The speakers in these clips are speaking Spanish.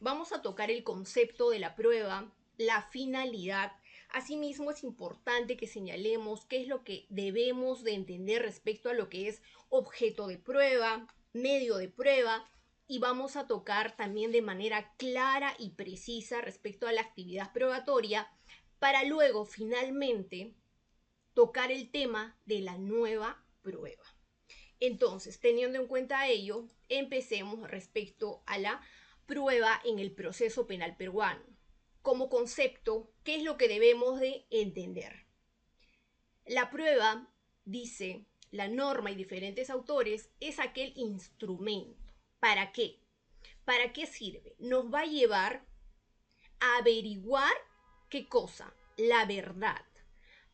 Vamos a tocar el concepto de la prueba, la finalidad. Asimismo, es importante que señalemos qué es lo que debemos de entender respecto a lo que es objeto de prueba, medio de prueba, y vamos a tocar también de manera clara y precisa respecto a la actividad probatoria para luego finalmente tocar el tema de la nueva prueba. Entonces, teniendo en cuenta ello, empecemos respecto a la prueba en el proceso penal peruano. Como concepto, ¿qué es lo que debemos de entender? La prueba, dice la norma y diferentes autores, es aquel instrumento. ¿Para qué? ¿Para qué sirve? Nos va a llevar a averiguar qué cosa, la verdad.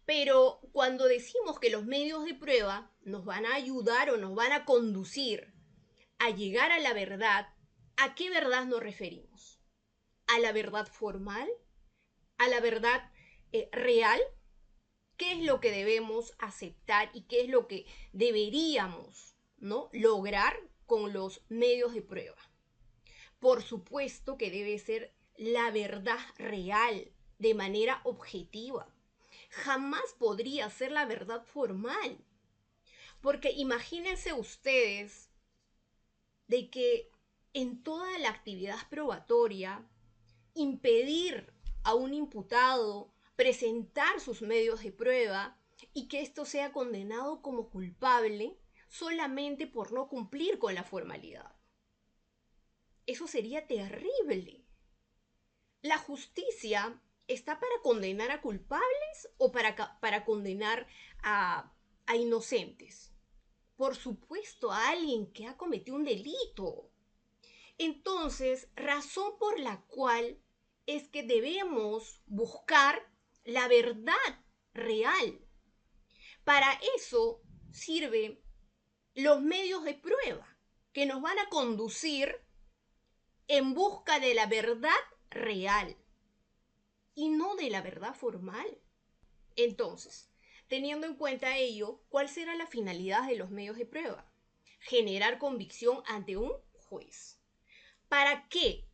Pero cuando decimos que los medios de prueba nos van a ayudar o nos van a conducir a llegar a la verdad, ¿a qué verdad nos referimos? ¿A la verdad formal? ¿A la verdad real? ¿Qué es lo que debemos aceptar y qué es lo que deberíamos, ¿no?, lograr con los medios de prueba? Por supuesto que debe ser la verdad real, de manera objetiva. Jamás podría ser la verdad formal. Porque imagínense ustedes de que en toda la actividad probatoria, impedir a un imputado presentar sus medios de prueba y que esto sea condenado como culpable solamente por no cumplir con la formalidad. Eso sería terrible. ¿La justicia está para condenar a culpables o para condenar a inocentes? Por supuesto, a alguien que ha cometido un delito. Entonces, razón por la cual es que debemos buscar la verdad real. Para eso sirven los medios de prueba que nos van a conducir en busca de la verdad real y no de la verdad formal. Entonces, teniendo en cuenta ello, ¿cuál será la finalidad de los medios de prueba? Generar convicción ante un juez. ¿Para qué?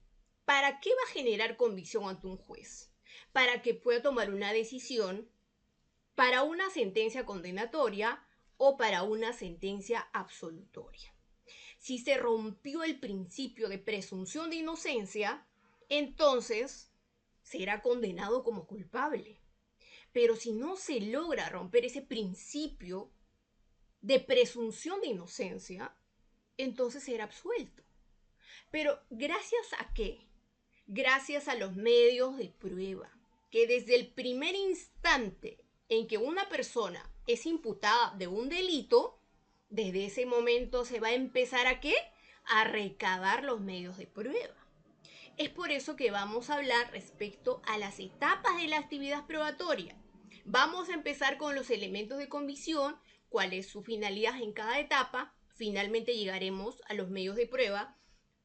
¿Para qué va a generar convicción ante un juez? Para que pueda tomar una decisión para una sentencia condenatoria o para una sentencia absolutoria. Si se rompió el principio de presunción de inocencia, entonces será condenado como culpable. Pero si no se logra romper ese principio de presunción de inocencia, entonces será absuelto. Pero ¿gracias a qué? Gracias a los medios de prueba, que desde el primer instante en que una persona es imputada de un delito, desde ese momento se va a empezar a ¿qué? A recabar los medios de prueba. Es por eso que vamos a hablar respecto a las etapas de la actividad probatoria. Vamos a empezar con los elementos de convicción, cuál es su finalidad en cada etapa. Finalmente llegaremos a los medios de prueba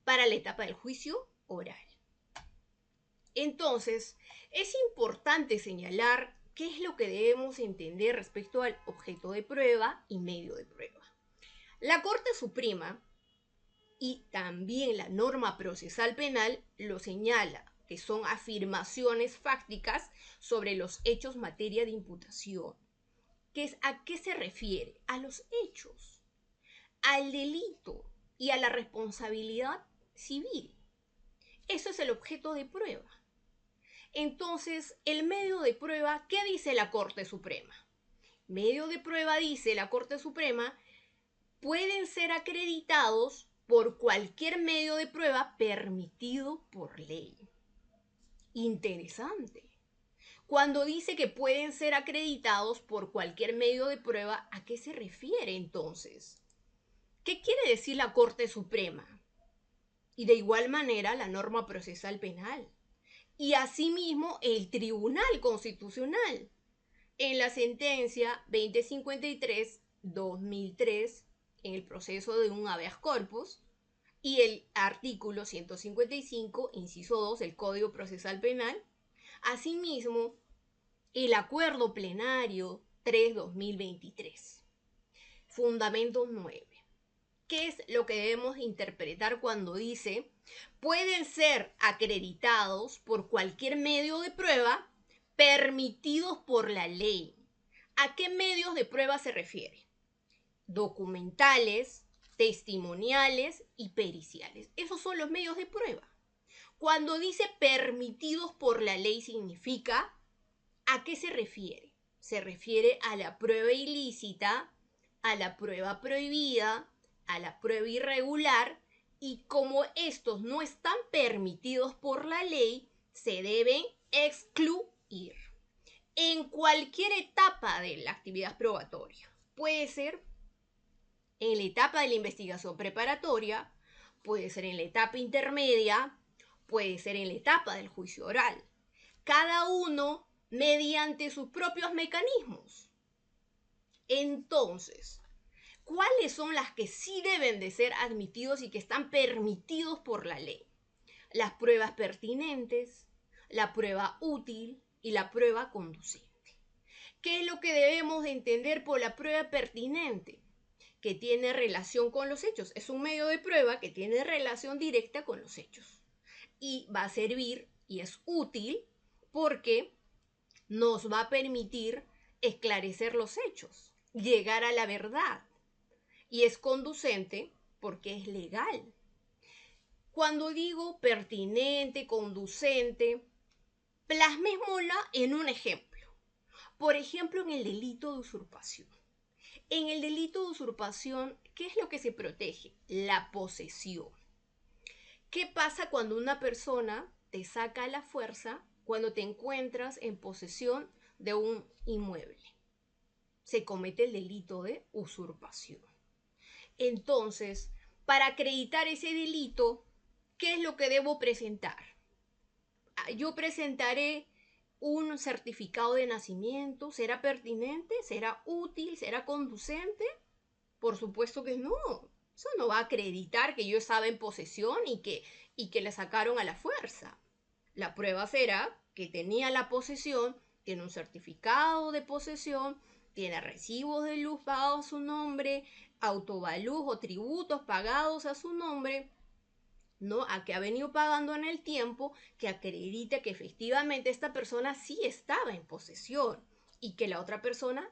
para la etapa del juicio oral. Entonces, es importante señalar qué es lo que debemos entender respecto al objeto de prueba y medio de prueba. La Corte Suprema y también la norma procesal penal lo señala, que son afirmaciones fácticas sobre los hechos materia de imputación. ¿A qué se refiere? A los hechos, al delito y a la responsabilidad civil. Eso es el objeto de prueba. Entonces, el medio de prueba, ¿qué dice la Corte Suprema? Medio de prueba, dice la Corte Suprema, pueden ser acreditados por cualquier medio de prueba permitido por ley. Interesante. Cuando dice que pueden ser acreditados por cualquier medio de prueba, ¿a qué se refiere entonces? ¿Qué quiere decir la Corte Suprema? Y de igual manera la norma procesal penal. Y asimismo el Tribunal Constitucional. En la sentencia 2053-2003, en el proceso de un habeas corpus, y el artículo 155, inciso 2 del Código Procesal Penal. Asimismo, el Acuerdo Plenario 3-2023. Fundamentos 9. ¿Qué es lo que debemos interpretar cuando dice pueden ser acreditados por cualquier medio de prueba permitidos por la ley? ¿A qué medios de prueba se refiere? Documentales, testimoniales y periciales. Esos son los medios de prueba. Cuando dice permitidos por la ley significa, ¿a qué se refiere? Se refiere a la prueba ilícita, a la prueba prohibida, a la prueba irregular, y como estos no están permitidos por la ley, se deben excluir en cualquier etapa de la actividad probatoria. Puede ser en la etapa de la investigación preparatoria, puede ser en la etapa intermedia, puede ser en la etapa del juicio oral. Cada uno mediante sus propios mecanismos. Entonces, ¿cuáles son las que sí deben de ser admitidos y que están permitidos por la ley? Las pruebas pertinentes, la prueba útil y la prueba conducente. ¿Qué es lo que debemos de entender por la prueba pertinente? Que tiene relación con los hechos. Es un medio de prueba que tiene relación directa con los hechos. Y va a servir y es útil porque nos va a permitir esclarecer los hechos, llegar a la verdad. Y es conducente porque es legal. Cuando digo pertinente, conducente, plasmémosla en un ejemplo. Por ejemplo, en el delito de usurpación. En el delito de usurpación, ¿qué es lo que se protege? La posesión. ¿Qué pasa cuando una persona te saca a la fuerza cuando te encuentras en posesión de un inmueble? Se comete el delito de usurpación. Entonces, para acreditar ese delito, ¿qué es lo que debo presentar? Yo presentaré un certificado de nacimiento. ¿Será pertinente? ¿Será útil? ¿Será conducente? Por supuesto que no. Eso no va a acreditar que yo estaba en posesión y que le sacaron a la fuerza. La prueba será que tenía la posesión, tiene un certificado de posesión, tiene recibos de luz pagados a su nombre, autovalús o tributos pagados a su nombre, ¿no? A que ha venido pagando en el tiempo, que acredita que efectivamente esta persona sí estaba en posesión y que la otra persona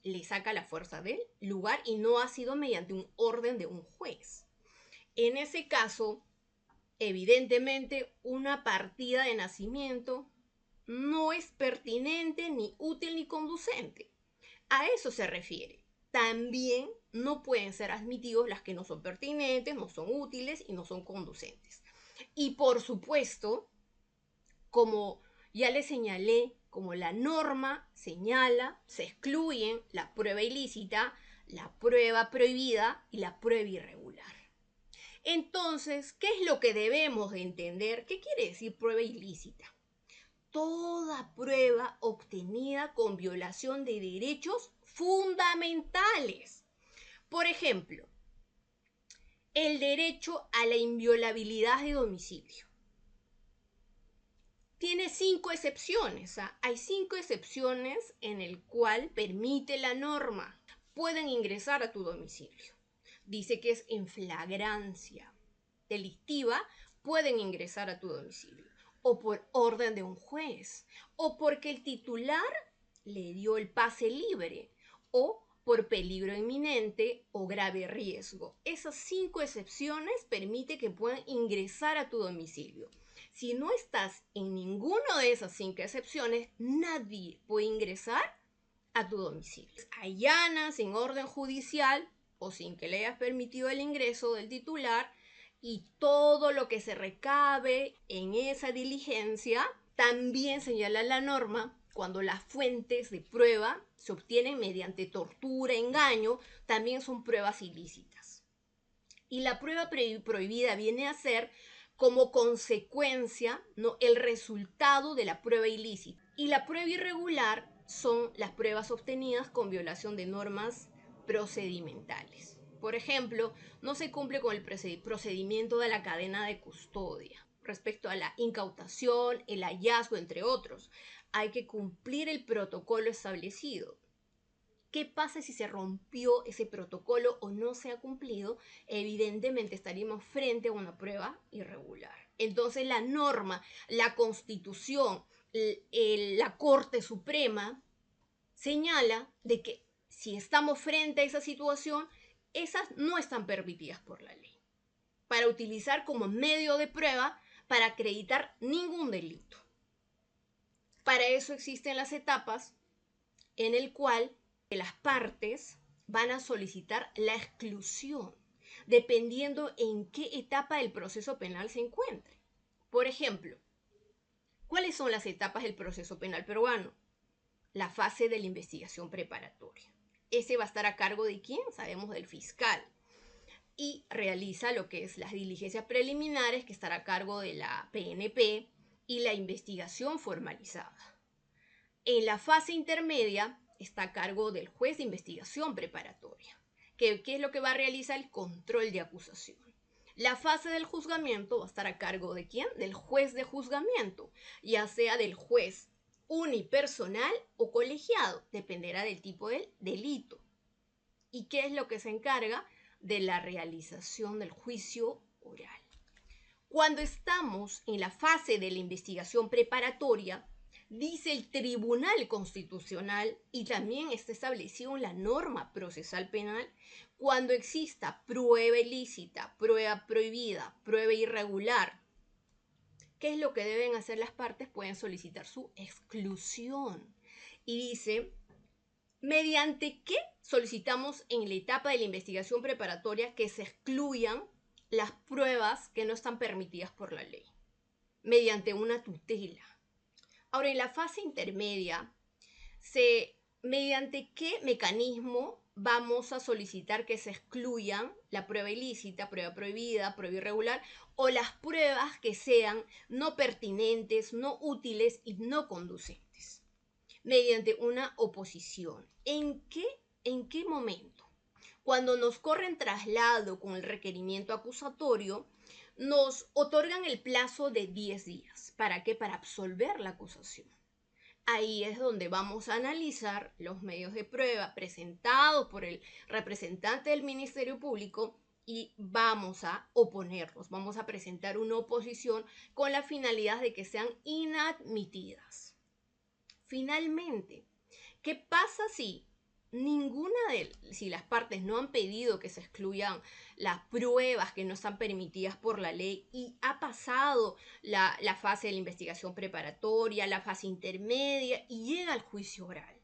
le saca la fuerza del lugar y no ha sido mediante un orden de un juez. En ese caso, evidentemente, una partida de nacimiento no es pertinente, ni útil, ni conducente. A eso se refiere. También no pueden ser admitidos las que no son pertinentes, no son útiles y no son conducentes. Y por supuesto, como ya les señalé, como la norma señala, se excluyen la prueba ilícita, la prueba prohibida y la prueba irregular. Entonces, ¿qué es lo que debemos de entender? ¿Qué quiere decir prueba ilícita? Toda prueba obtenida con violación de derechos fundamentales. Por ejemplo, el derecho a la inviolabilidad de domicilio. Tiene 5 excepciones. Hay 5 excepciones en el cual permite la norma. Pueden ingresar a tu domicilio. Dice que es en flagrancia delictiva, pueden ingresar a tu domicilio. O por orden de un juez. O porque el titular le dio el pase libre. O por peligro inminente o grave riesgo. Esas 5 excepciones permiten que puedan ingresar a tu domicilio. Si no estás en ninguna de esas 5 excepciones, nadie puede ingresar a tu domicilio. Allanas sin orden judicial o sin que le hayas permitido el ingreso del titular y todo lo que se recabe en esa diligencia, también señala la norma cuando las fuentes de prueba se obtienen mediante tortura, engaño, también son pruebas ilícitas. Y la prueba prohibida viene a ser como consecuencia, ¿no?, el resultado de la prueba ilícita. Y la prueba irregular son las pruebas obtenidas con violación de normas procedimentales. Por ejemplo, no se cumple con el procedimiento de la cadena de custodia respecto a la incautación, el hallazgo, entre otros. Hay que cumplir el protocolo establecido. ¿Qué pasa si se rompió ese protocolo o no se ha cumplido? Evidentemente estaríamos frente a una prueba irregular. Entonces la norma, la Constitución, la Corte Suprema señala de que si estamos frente a esa situación, esas no están permitidas por la ley para utilizar como medio de prueba para acreditar ningún delito. Para eso existen las etapas en el cual las partes van a solicitar la exclusión, dependiendo en qué etapa del proceso penal se encuentre. Por ejemplo, ¿cuáles son las etapas del proceso penal peruano? La fase de la investigación preparatoria. Ese va a estar a cargo de quién? Sabemos, del fiscal. Y realiza lo que es las diligencias preliminares, que estará a cargo de la PNP, y la investigación formalizada. En la fase intermedia está a cargo del juez de investigación preparatoria, que ¿qué es lo que va a realizar? El control de acusación. La fase del juzgamiento va a estar a cargo de quién? Del juez de juzgamiento, ya sea del juez unipersonal o colegiado, dependerá del tipo del delito. ¿Y qué es lo que se encarga? De la realización del juicio oral. Cuando estamos en la fase de la investigación preparatoria, dice el Tribunal Constitucional, y también está establecido en la norma procesal penal, cuando exista prueba ilícita, prueba prohibida, prueba irregular, ¿qué es lo que deben hacer las partes? Pueden solicitar su exclusión. Y dice, ¿mediante qué solicitamos en la etapa de la investigación preparatoria que se excluyan las pruebas que no están permitidas por la ley? Mediante una tutela. Ahora, en la fase intermedia, ¿mediante qué mecanismo vamos a solicitar que se excluyan la prueba ilícita, prueba prohibida, prueba irregular o las pruebas que sean no pertinentes, no útiles y no conducentes? Mediante una oposición. ¿En qué momento? Cuando nos corren traslado con el requerimiento acusatorio, nos otorgan el plazo de 10 días. ¿Para qué? Para absolver la acusación. Ahí es donde vamos a analizar los medios de prueba presentados por el representante del Ministerio Público y vamos a oponerlos, vamos a presentar una oposición con la finalidad de que sean inadmitidas. Finalmente, ¿qué pasa si si las partes no han pedido que se excluyan las pruebas que no están permitidas por la ley y ha pasado la fase de la investigación preparatoria, la fase intermedia y llega al juicio oral?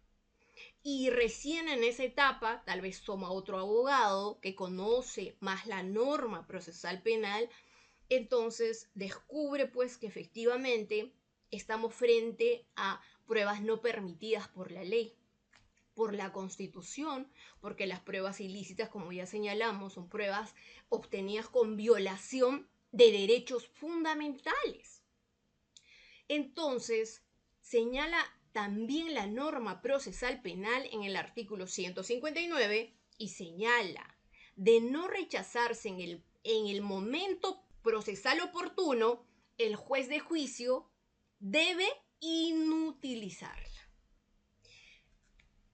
Y recién en esa etapa, tal vez toma otro abogado que conoce más la norma procesal penal, entonces descubre pues que efectivamente estamos frente a pruebas no permitidas por la ley, por la Constitución, porque las pruebas ilícitas, como ya señalamos, son pruebas obtenidas con violación de derechos fundamentales. Entonces, señala también la norma procesal penal en el artículo 159 y señala de no rechazarse en el momento procesal oportuno, el juez de juicio debe inutilizarla.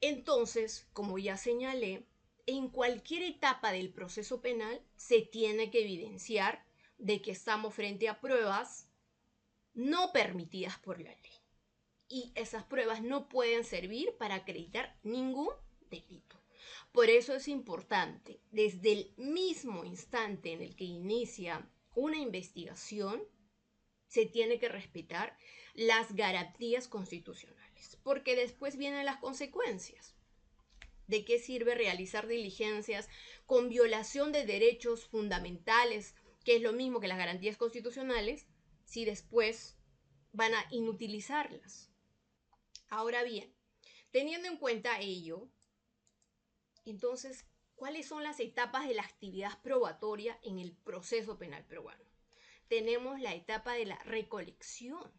Entonces, como ya señalé, en cualquier etapa del proceso penal se tiene que evidenciar de que estamos frente a pruebas no permitidas por la ley. Y esas pruebas no pueden servir para acreditar ningún delito. Por eso es importante, desde el mismo instante en el que inicia una investigación, se tiene que respetar las garantías constitucionales, porque después vienen las consecuencias. ¿De qué sirve realizar diligencias con violación de derechos fundamentales, que es lo mismo que las garantías constitucionales, si después van a inutilizarlas? Ahora bien, teniendo en cuenta ello, entonces, ¿cuáles son las etapas de la actividad probatoria en el proceso penal peruano? Tenemos la etapa de la recolección,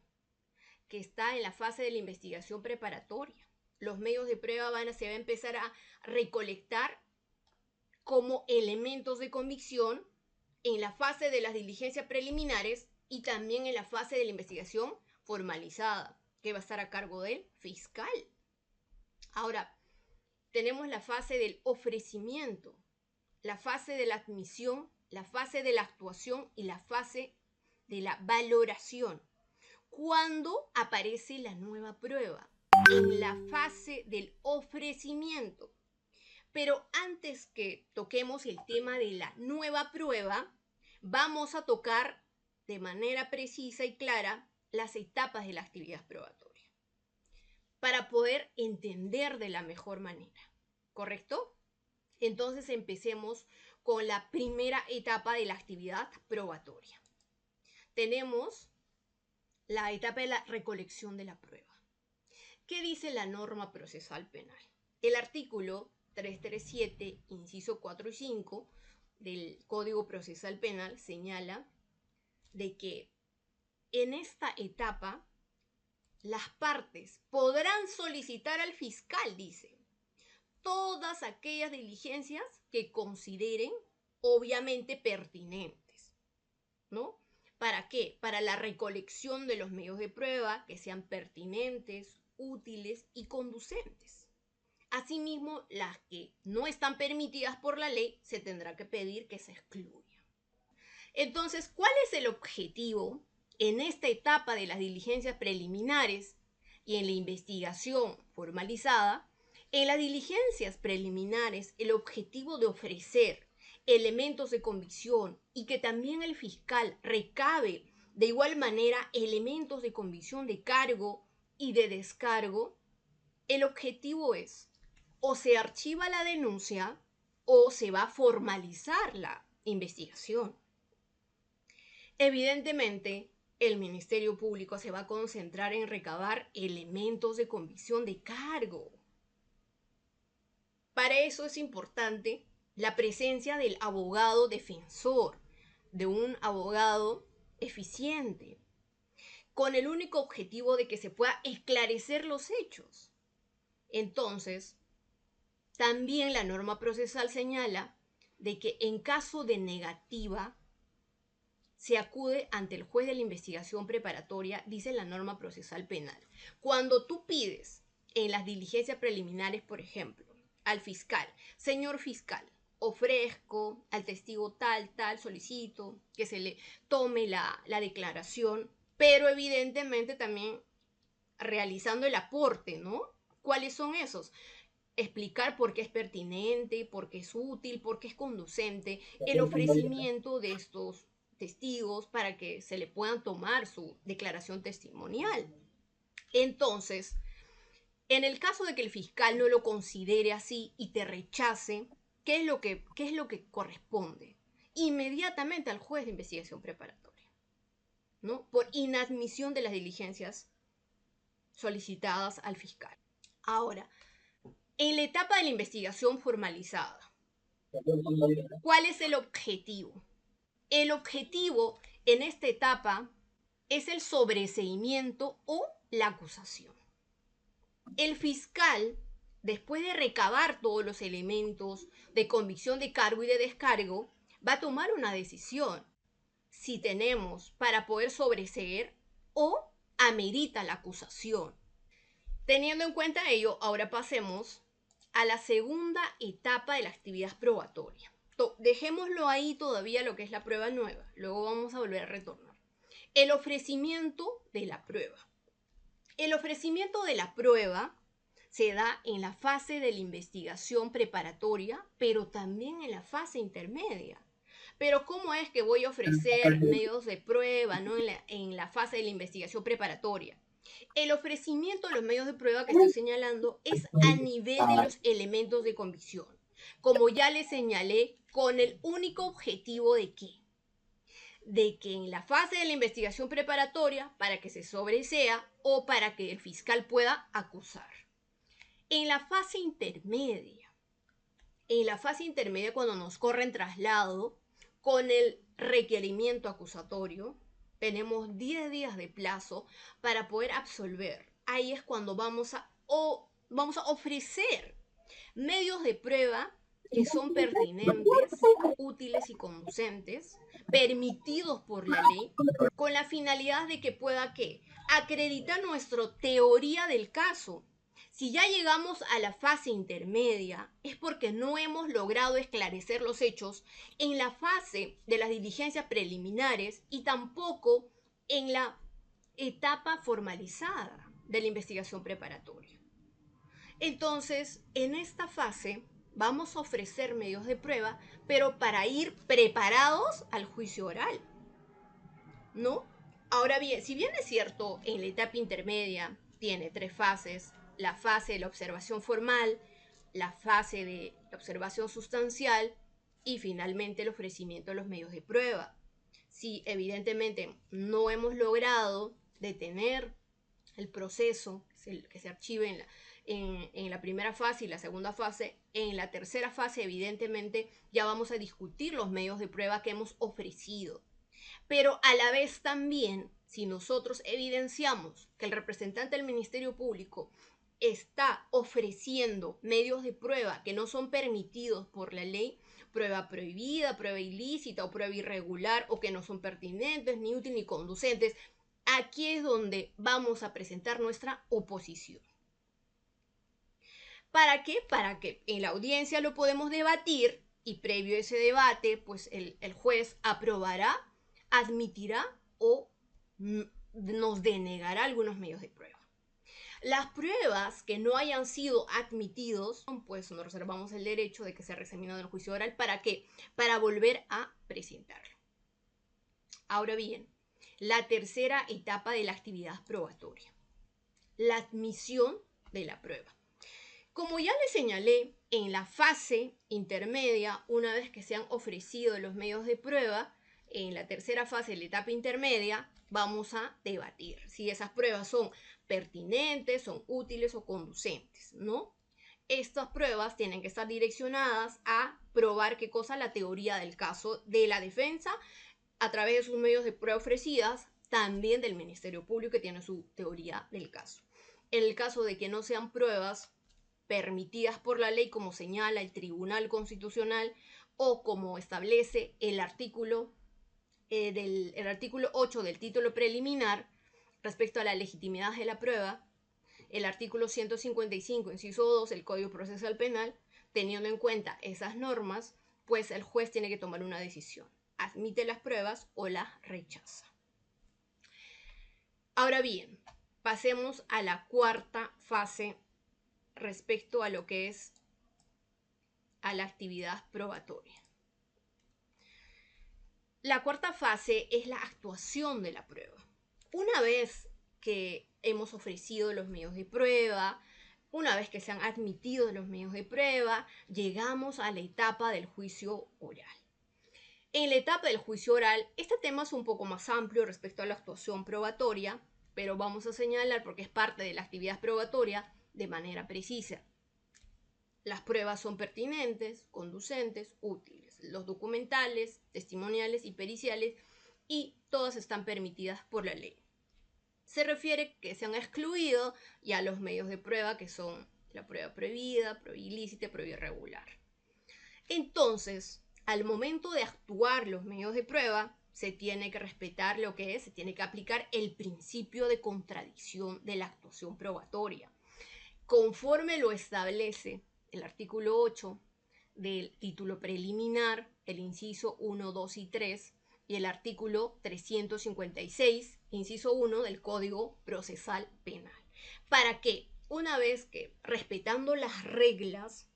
que está en la fase de la investigación preparatoria. Los medios de prueba se va a empezar a recolectar como elementos de convicción en la fase de las diligencias preliminares y también en la fase de la investigación formalizada, que va a estar a cargo del fiscal. Ahora, tenemos la fase del ofrecimiento, la fase de la admisión, la fase de la actuación y la fase de la valoración. ¿Cuándo aparece la nueva prueba? En la fase del ofrecimiento. Pero antes que toquemos el tema de la nueva prueba, vamos a tocar de manera precisa y clara las etapas de la actividad probatoria para poder entender de la mejor manera. ¿Correcto? Entonces empecemos con la primera etapa de la actividad probatoria. Tenemos la etapa de la recolección de la prueba. ¿Qué dice la norma procesal penal? El artículo 337, inciso 4 y 5 del Código Procesal Penal señala de que en esta etapa las partes podrán solicitar al fiscal, dice, todas aquellas diligencias que consideren obviamente pertinentes, ¿no? ¿Para qué? Para la recolección de los medios de prueba que sean pertinentes, útiles y conducentes. Asimismo, las que no están permitidas por la ley se tendrá que pedir que se excluyan. Entonces, ¿cuál es el objetivo en esta etapa de las diligencias preliminares y en la investigación formalizada? En las diligencias preliminares, el objetivo de ofrecer elementos de convicción y que también el fiscal recabe de igual manera elementos de convicción de cargo y de descargo, el objetivo es o se archiva la denuncia o se va a formalizar la investigación. Evidentemente, el Ministerio Público se va a concentrar en recabar elementos de convicción de cargo. Para eso es importante la presencia del abogado defensor, de un abogado eficiente, con el único objetivo de que se pueda esclarecer los hechos. Entonces, también la norma procesal señala de que en caso de negativa se acude ante el juez de la investigación preparatoria, dice la norma procesal penal. Cuando tú pides en las diligencias preliminares, por ejemplo, al fiscal, señor fiscal, ofrezco al testigo tal, solicito que se le tome la declaración, pero evidentemente también realizando el aporte, ¿no? ¿Cuáles son esos? Explicar por qué es pertinente, por qué es útil, por qué es conducente, el ofrecimiento de estos testigos para que se le puedan tomar su declaración testimonial. Entonces, en el caso de que el fiscal no lo considere así y te rechace, ¿qué es lo que corresponde? Inmediatamente al juez de investigación preparatoria, ¿no? Por inadmisión de las diligencias solicitadas al fiscal. Ahora, en la etapa de la investigación formalizada, ¿cuál es el objetivo? El objetivo en esta etapa es el sobreseimiento o la acusación. El fiscal, después de recabar todos los elementos de convicción de cargo y de descargo, va a tomar una decisión si tenemos para poder sobreseer o amerita la acusación. Teniendo en cuenta ello, ahora pasemos a la segunda etapa de la actividad probatoria. Dejémoslo ahí todavía lo que es la prueba nueva, luego vamos a volver a retornar. El ofrecimiento de la prueba. El ofrecimiento de la prueba se da en la fase de la investigación preparatoria, pero también en la fase intermedia. Pero ¿cómo es que voy a ofrecer medios de prueba, ¿no? en la fase de la investigación preparatoria? El ofrecimiento de los medios de prueba que estoy señalando es a nivel de los elementos de convicción. Como ya les señalé, con el único objetivo de ¿qué? De que en la fase de la investigación preparatoria, para que se sobresea o para que el fiscal pueda acusar. En la fase intermedia, cuando nos corren traslado, con el requerimiento acusatorio, tenemos 10 días de plazo para poder absolver. Ahí es cuando vamos a ofrecer medios de prueba que son pertinentes, útiles y conducentes, permitidos por la ley, con la finalidad de que pueda ¿qué? Acreditar nuestra teoría del caso. Si ya llegamos a la fase intermedia, es porque no hemos logrado esclarecer los hechos en la fase de las diligencias preliminares y tampoco en la etapa formalizada de la investigación preparatoria. Entonces, en esta fase vamos a ofrecer medios de prueba, pero para ir preparados al juicio oral, ¿no? Ahora bien, si bien es cierto, en la etapa intermedia tiene 3 fases: la fase de la observación formal, la fase de la observación sustancial y finalmente el ofrecimiento de los medios de prueba. Si evidentemente no hemos logrado detener el proceso que se archive en la primera fase y la segunda fase, en la tercera fase evidentemente ya vamos a discutir los medios de prueba que hemos ofrecido. Pero a la vez también, si nosotros evidenciamos que el representante del Ministerio Público está ofreciendo medios de prueba que no son permitidos por la ley, prueba prohibida, prueba ilícita o prueba irregular, o que no son pertinentes, ni útiles ni conducentes, aquí es donde vamos a presentar nuestra oposición. ¿Para qué? Para que en la audiencia lo podemos debatir y previo a ese debate, pues el juez aprobará, admitirá o nos denegará algunos medios de prueba. Las pruebas que no hayan sido admitidos, pues nos reservamos el derecho de que sea reexaminado en el juicio oral. ¿Para qué? Para volver a presentarlo. Ahora bien, la tercera etapa de la actividad probatoria: la admisión de la prueba. Como ya les señalé, en la fase intermedia, una vez que se han ofrecido los medios de prueba, en la tercera fase, la etapa intermedia, vamos a debatir si esas pruebas son pertinentes, son útiles o conducentes, ¿no? Estas pruebas tienen que estar direccionadas a probar qué cosa: la teoría del caso de la defensa a través de sus medios de prueba ofrecidas, también del Ministerio Público, que tiene su teoría del caso. En el caso de que no sean pruebas permitidas por la ley, como señala el Tribunal Constitucional o como establece el artículo 8 del título preliminar respecto a la legitimidad de la prueba, el artículo 155, inciso 2 del Código Procesal Penal, teniendo en cuenta esas normas, pues el juez tiene que tomar una decisión: admite las pruebas o las rechaza. Ahora bien, pasemos a la cuarta fase respecto a lo que es a la actividad probatoria. La cuarta fase es la actuación de la prueba. Una vez que hemos ofrecido los medios de prueba, una vez que se han admitido los medios de prueba, llegamos a la etapa del juicio oral. En la etapa del juicio oral, este tema es un poco más amplio respecto a la actuación probatoria, pero vamos a señalar, porque es parte de la actividad probatoria, de manera precisa. Las pruebas son pertinentes, conducentes, útiles. Los documentales, testimoniales y periciales, y todas están permitidas por la ley. Se refiere que se han excluido ya los medios de prueba, que son la prueba prohibida, prueba ilícita, prueba irregular. Entonces, al momento de actuar los medios de prueba, se tiene que respetar lo que es, se tiene que aplicar el principio de contradicción de la actuación probatoria, conforme lo establece el artículo 8 del título preliminar, el inciso 1, 2 y 3, y el artículo 356, inciso 1 del Código Procesal Penal. ¿Para qué? Una vez que, respetando las reglas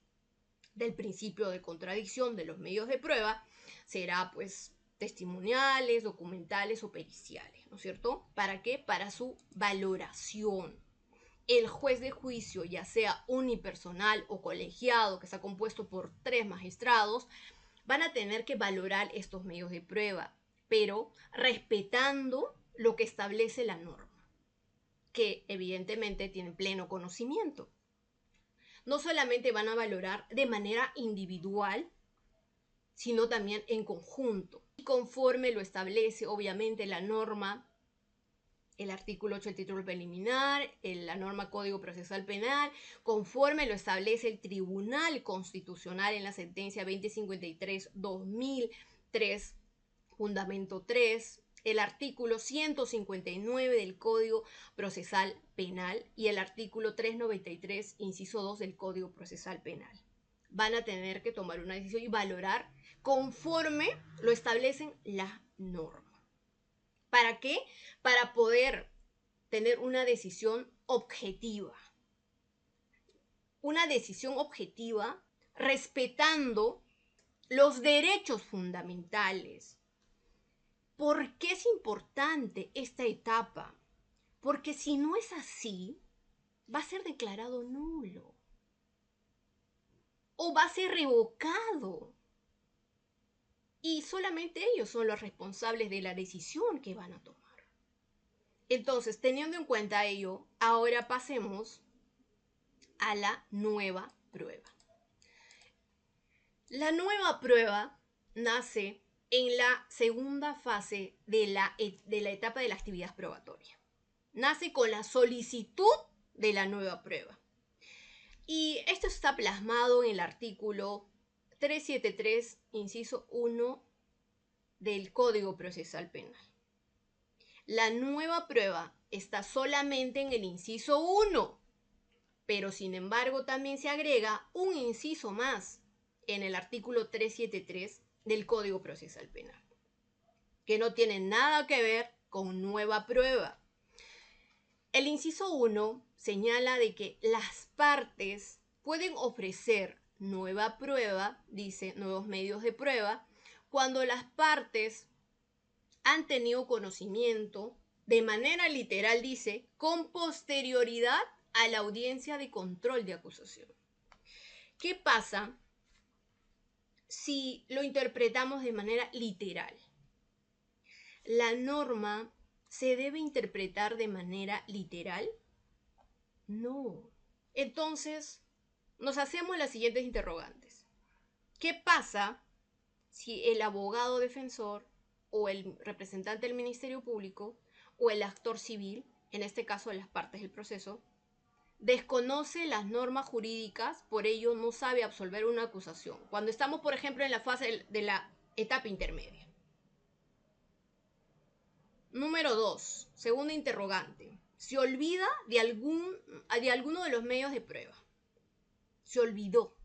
del principio de contradicción de los medios de prueba, será pues testimoniales, documentales o periciales, ¿no es cierto? ¿Para qué? Para su valoración. El juez de juicio, ya sea unipersonal o colegiado, que está compuesto por 3 magistrados, van a tener que valorar estos medios de prueba, pero respetando lo que establece la norma, que evidentemente tienen pleno conocimiento. No solamente van a valorar de manera individual, sino también en conjunto. Y conforme lo establece, obviamente, la norma, el artículo 8 del título preliminar, la norma Código Procesal Penal, conforme lo establece el Tribunal Constitucional en la sentencia 2053-2003, fundamento 3, el artículo 159 del Código Procesal Penal y el artículo 393, inciso 2 del Código Procesal Penal. Van a tener que tomar una decisión y valorar conforme lo establecen las normas. ¿Para qué? Para poder tener una decisión objetiva. Una decisión objetiva respetando los derechos fundamentales. ¿Por qué es importante esta etapa? Porque si no es así, va a ser declarado nulo o va a ser revocado. Y solamente ellos son los responsables de la decisión que van a tomar. Entonces, teniendo en cuenta ello, ahora pasemos a la nueva prueba. La nueva prueba nace en la segunda fase de la etapa de la actividad probatoria. Nace con la solicitud de la nueva prueba. Y esto está plasmado en el artículo 373, inciso 1 del Código Procesal Penal. La nueva prueba está solamente en el inciso 1, pero sin embargo también se agrega un inciso más en el artículo 373 del Código Procesal Penal, que no tiene nada que ver con nueva prueba. El inciso 1 señala de que las partes pueden ofrecer nueva prueba, dice nuevos medios de prueba, cuando las partes han tenido conocimiento, de manera literal dice, con posterioridad a la audiencia de control de acusación. ¿Qué pasa si lo interpretamos de manera literal? ¿La norma se debe interpretar de manera literal? No. Entonces, nos hacemos las siguientes interrogantes. ¿Qué pasa si el abogado defensor o el representante del Ministerio Público o el actor civil, en este caso de las partes del proceso, desconoce las normas jurídicas, por ello no sabe absolver una acusación? Cuando estamos, por ejemplo, en la fase de la etapa intermedia. Número 2, segunda interrogante. Se olvida de alguno de los medios de prueba. Se olvidó.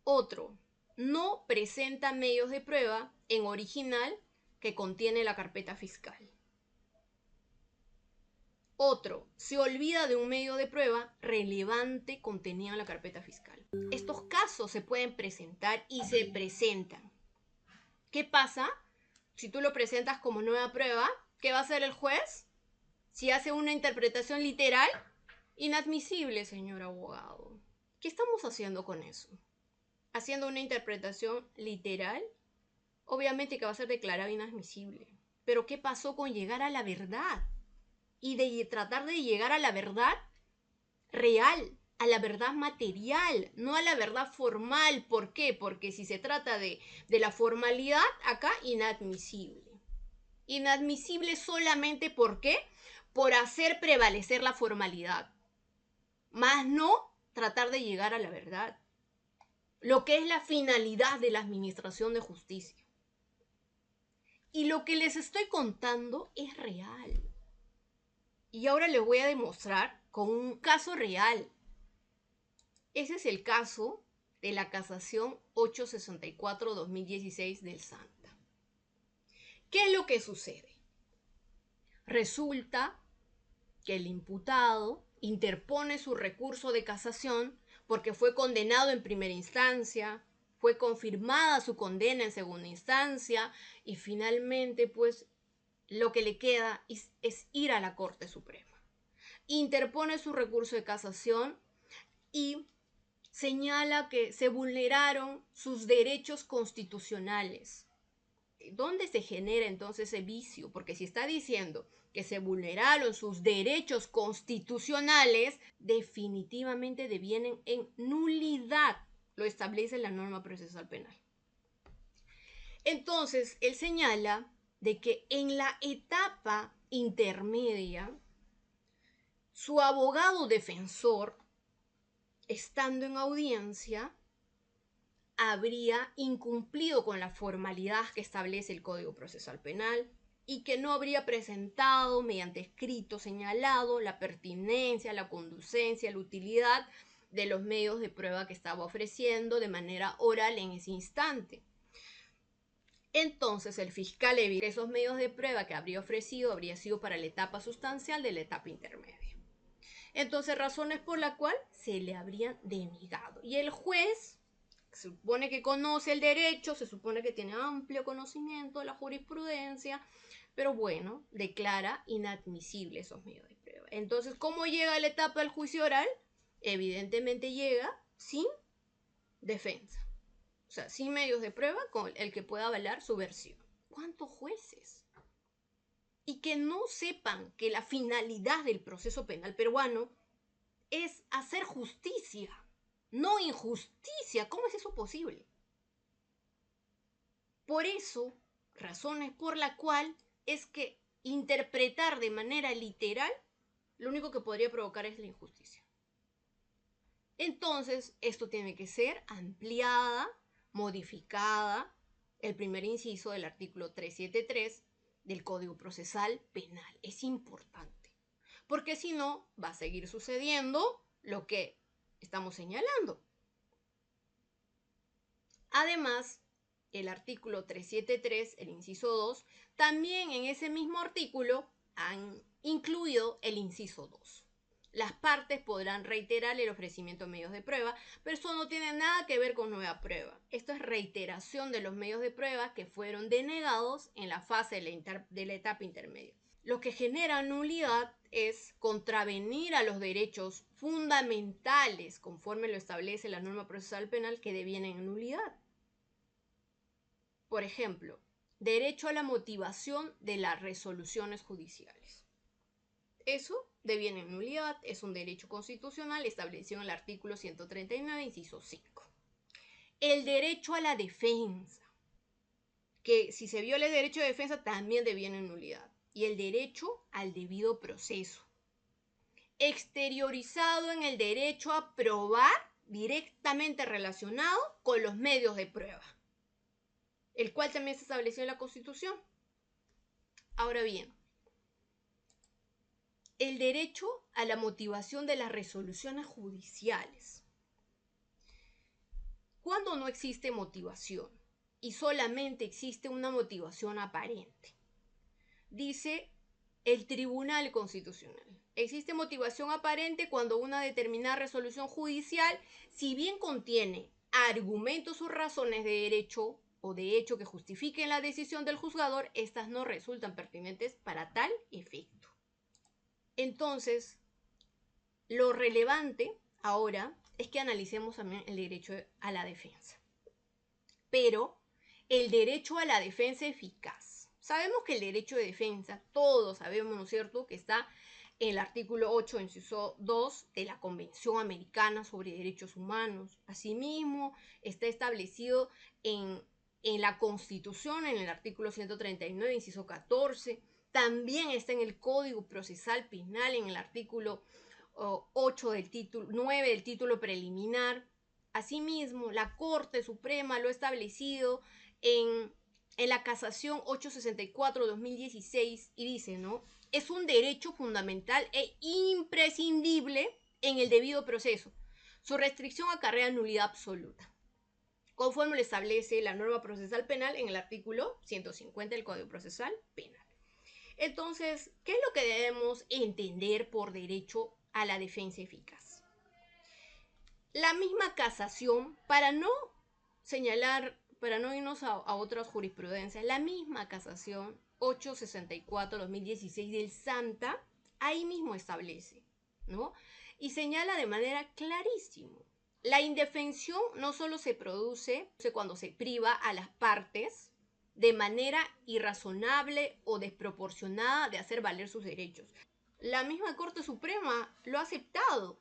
Otro, no presenta medios de prueba en original que contiene la carpeta fiscal. Otro, se olvida de un medio de prueba relevante contenido en la carpeta fiscal. Estos casos se pueden presentar y se presentan. ¿Qué pasa si tú lo presentas como nueva prueba? ¿Qué va a hacer el juez? Si hace una interpretación literal, inadmisible, señor abogado. ¿Qué estamos haciendo con eso? Haciendo una interpretación literal, obviamente que va a ser declarado inadmisible. Pero ¿qué pasó con llegar a la verdad? Y de tratar de llegar a la verdad real, a la verdad material, no a la verdad formal. ¿Por qué? Porque si se trata de la formalidad, acá inadmisible. Inadmisible solamente ¿por qué? Por hacer prevalecer la formalidad, más no tratar de llegar a la verdad, lo que es la finalidad de la administración de justicia. Y lo que les estoy contando es real. Y ahora les voy a demostrar con un caso real. Ese es el caso de la casación 864-2016 del Santa. ¿Qué es lo que sucede? Resulta que el imputado interpone su recurso de casación porque fue condenado en primera instancia, fue confirmada su condena en segunda instancia y finalmente pues lo que le queda es ir a la Corte Suprema. Interpone su recurso de casación y señala que se vulneraron sus derechos constitucionales. ¿Dónde se genera entonces ese vicio? Porque si está diciendo que se vulneraron sus derechos constitucionales, definitivamente devienen en nulidad. Lo establece la norma procesal penal. Entonces, él señala de que en la etapa intermedia, su abogado defensor, estando en audiencia, habría incumplido con la formalidad que establece el Código Procesal Penal y que no habría presentado mediante escrito señalado la pertinencia, la conducencia, la utilidad de los medios de prueba que estaba ofreciendo de manera oral en ese instante. Entonces el fiscal evita que esos medios de prueba que habría ofrecido habría sido para la etapa sustancial de la etapa intermedia. Entonces, razones por la cual se le habrían denegado. Y el juez se supone que conoce el derecho, se supone que tiene amplio conocimiento de la jurisprudencia, pero bueno, declara inadmisible esos medios de prueba. Entonces, ¿cómo llega a la etapa del juicio oral? Evidentemente llega sin defensa. O sea, sin medios de prueba con el que pueda avalar su versión. ¿Cuántos jueces? Y que no sepan que la finalidad del proceso penal peruano es hacer justicia, no injusticia. ¿Cómo es eso posible? Por eso, razones por la cual es que interpretar de manera literal lo único que podría provocar es la injusticia. Entonces, esto tiene que ser ampliada, modificada, el primer inciso del artículo 373 del Código Procesal Penal. Es importante, porque si no, va a seguir sucediendo lo que estamos señalando. Además, el artículo 373, el inciso 2, también en ese mismo artículo han incluido el inciso 2. Las partes podrán reiterar el ofrecimiento de medios de prueba, pero eso no tiene nada que ver con nueva prueba. Esto es reiteración de los medios de prueba que fueron denegados en la fase de la etapa intermedia. Lo que genera nulidad es contravenir a los derechos fundamentales, conforme lo establece la norma procesal penal, que devienen en nulidad. Por ejemplo, derecho a la motivación de las resoluciones judiciales. Eso deviene en nulidad, es un derecho constitucional establecido en el artículo 139, inciso 5. El derecho a la defensa, que si se viola el derecho de defensa también deviene en nulidad. Y el derecho al debido proceso, exteriorizado en el derecho a probar directamente relacionado con los medios de prueba, el cual también se estableció en la Constitución. Ahora bien, el derecho a la motivación de las resoluciones judiciales. Cuando no existe motivación y solamente existe una motivación aparente, dice el Tribunal Constitucional. Existe motivación aparente cuando una determinada resolución judicial, si bien contiene argumentos o razones de derecho o de hecho que justifiquen la decisión del juzgador, estas no resultan pertinentes para tal efecto. Entonces, lo relevante ahora es que analicemos también el derecho a la defensa. Pero el derecho a la defensa eficaz. Sabemos que el derecho de defensa, todos sabemos, ¿no es cierto?, que está en el artículo 8, inciso 2 de la Convención Americana sobre Derechos Humanos. Asimismo, está establecido en la Constitución, en el artículo 139, inciso 14. También está en el Código Procesal Penal, en el artículo 8 del título, 9 del título preliminar. Asimismo, la Corte Suprema lo ha establecido en la Casación 864-2016 y dice, ¿no? Es un derecho fundamental e imprescindible en el debido proceso. Su restricción acarrea nulidad absoluta, conforme lo establece la norma procesal penal en el artículo 150 del Código Procesal Penal. Entonces, ¿qué es lo que debemos entender por derecho a la defensa eficaz? La misma Casación, para no señalar, para no irnos a otras jurisprudencias, la misma Casación 864-2016 del SANTA, ahí mismo establece, ¿no? Y señala de manera clarísima. La indefensión no solo se produce cuando se priva a las partes de manera irrazonable o desproporcionada de hacer valer sus derechos. La misma Corte Suprema lo ha aceptado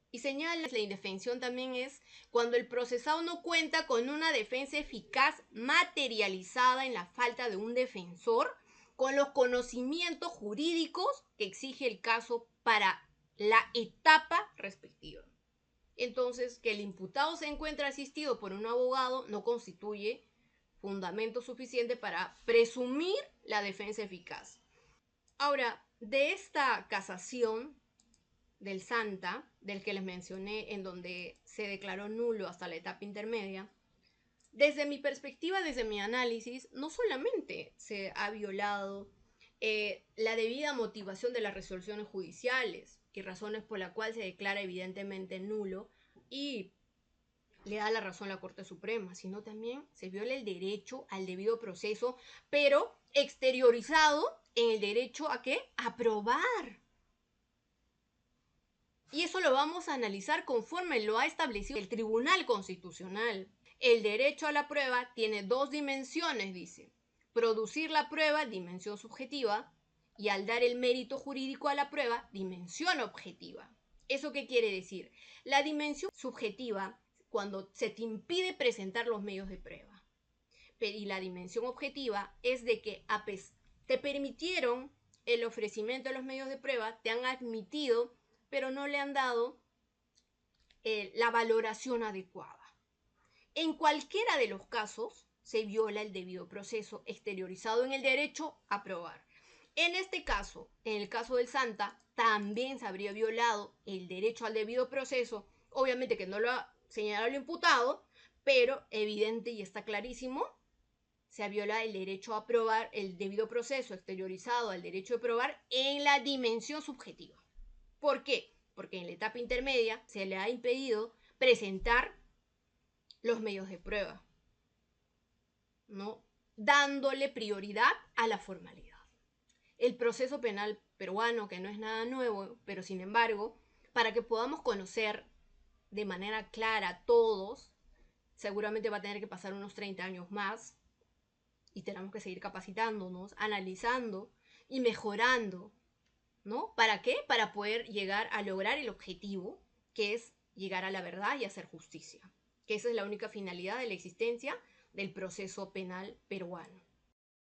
y señala que la indefensión también es cuando el procesado no cuenta con una defensa eficaz materializada en la falta de un defensor con los conocimientos jurídicos que exige el caso para la etapa respectiva. Entonces, que el imputado se encuentre asistido por un abogado no constituye fundamento suficiente para presumir la defensa eficaz. Ahora, de esta casación del Santa, del que les mencioné, en donde se declaró nulo hasta la etapa intermedia, desde mi perspectiva, desde mi análisis, no solamente se ha violado la debida motivación de las resoluciones judiciales y razones por las cuales se declara evidentemente nulo y le da la razón a la Corte Suprema, sino también se viola el derecho al debido proceso, pero exteriorizado en el derecho a ¿qué? A probar. Y eso lo vamos a analizar conforme lo ha establecido el Tribunal Constitucional. El derecho a la prueba tiene dos dimensiones, dice. Producir la prueba, dimensión subjetiva, y al dar el mérito jurídico a la prueba, dimensión objetiva. ¿Eso qué quiere decir? La dimensión subjetiva, cuando se te impide presentar los medios de prueba. Y la dimensión objetiva es de que te permitieron el ofrecimiento de los medios de prueba, te han admitido, pero no le han dado la valoración adecuada. En cualquiera de los casos se viola el debido proceso exteriorizado en el derecho a probar. En este caso, en el caso del Santa, también se habría violado el derecho al debido proceso, obviamente que no lo ha señalado el imputado, pero evidente y está clarísimo, se viola el derecho a probar, el debido proceso exteriorizado al derecho de probar en la dimensión subjetiva. ¿Por qué? Porque en la etapa intermedia se le ha impedido presentar los medios de prueba, ¿no? Dándole prioridad a la formalidad. El proceso penal peruano, que no es nada nuevo, pero sin embargo, para que podamos conocer de manera clara todos, seguramente va a tener que pasar unos 30 años más y tenemos que seguir capacitándonos, analizando y mejorando, ¿no? ¿Para qué? Para poder llegar a lograr el objetivo, que es llegar a la verdad y hacer justicia. Que esa es la única finalidad de la existencia del proceso penal peruano.